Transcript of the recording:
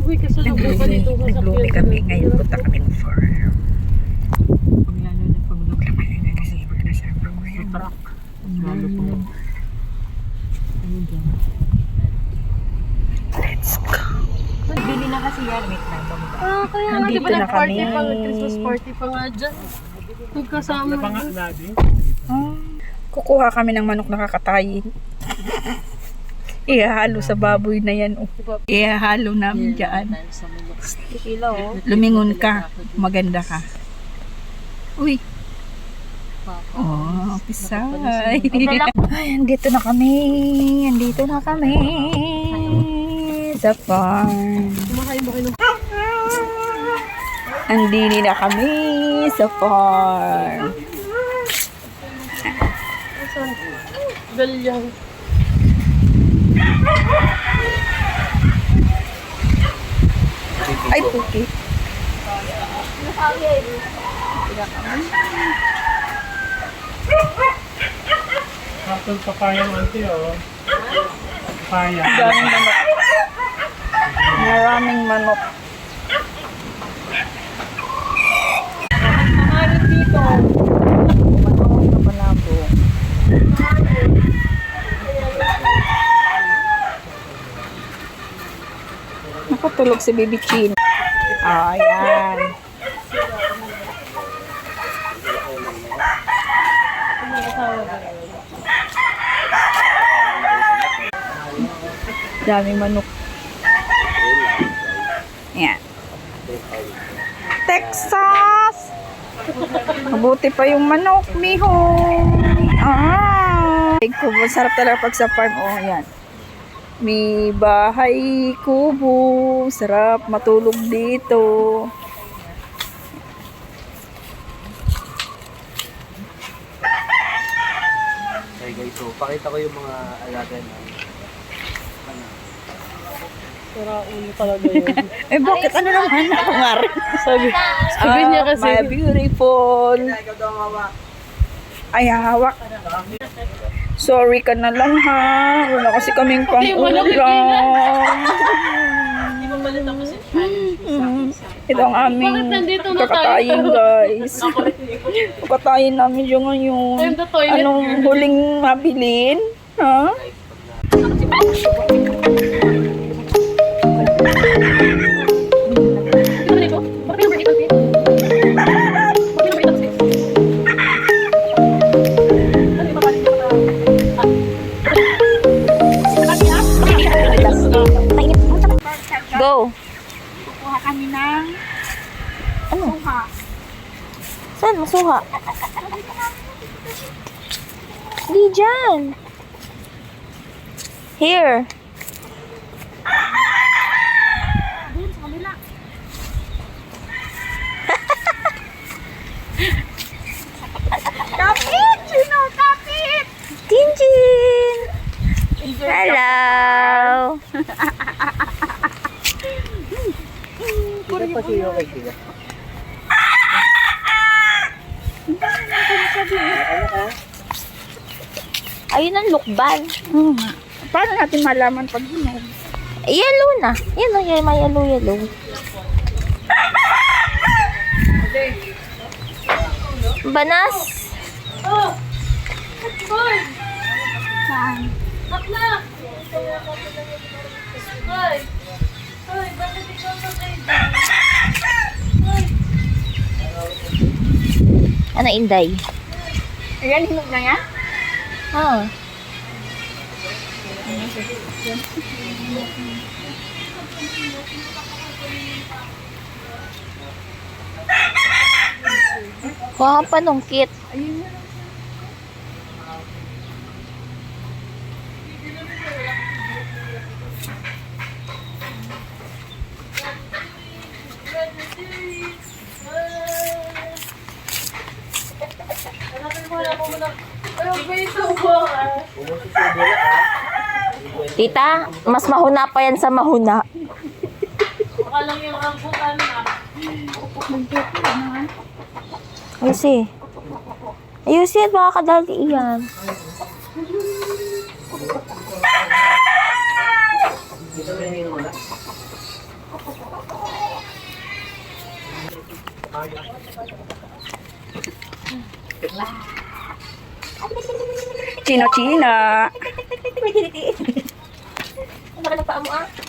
Uy, kasalubong pa dito sa Nag-blooming kami. Ngayon punta kami ng farm. Lalo na pag Ayun na kasi magkasama ko yan. truck. Lalo po. Ano dyan? Let's go. Bili na kasi yan. Wait lang. Kaya nga, di Nandito ba na nag-party kami. pa, Christmas party pa nga dyan. Nagkasama dyan. Kukuha kami ng manok na kakatayin. Ihahalo sa baboy na yan. Oh. Ihahalo namin dyan. Kilo, oh. Lumingon ka. Maganda ka. Uy. Oh, pisay. Ay, andito na kami. Andito na kami. Sa farm. Kumakain mo kayo ng Andini na kami sa farm. galyang. Ay, puti. Apple papaya manti, oh. Papaya. Daming manok. Maraming manok. Hangarin dito. Manok na panabong. Nakatulog si Baby Chin. Ayan. Daming manok. Ayan. Texas! Mabuti pa yung manok, miho. Sarap talaga pag sa farm. Oh, yan. May bahay kubo. Sarap matulog dito. Okay guys, so pakita ko yung mga alaga na. Sira ulo talaga yun. Eh, bakit ano naman ako nga rin? Sabi niya kasi. My beautiful. Ay, hawak. Sorry ka na lang, ha. Wala kasi kaming pang-ulam. Hindi mo malit ako si Ito ang aming Bakit nandito na tayo? kakatayin, guys. Kakatayin namin yung ngayon. I'm the toilet Anong girl. huling mabilin? Ha? Go. Kuha kami ng Ano? suha. Saan masuha? Di dyan. Here. Doon sa kanila. Kapit! Sino? Kapit! Jinjin! Hello! Ito pa siya okay sila. Ayun ang lukban. Paano natin malaman pag hinog? Yellow na. Yan o, yan, may yellow. Banas? Oh! Hoy! Saan? Bakla! Hoy! Hoy, bakit ikaw sa kayo? Hoy! Ano, Inday? Ayan, hinog na yan? Ah. Kuha pa nung kit. Tita, mas mahuna pa yan sa mahuna. Baka lang yung rambutan na. Ayusin. Ayusin, baka kadali iyan. Chino-china. Ang laki ng paa mo ah.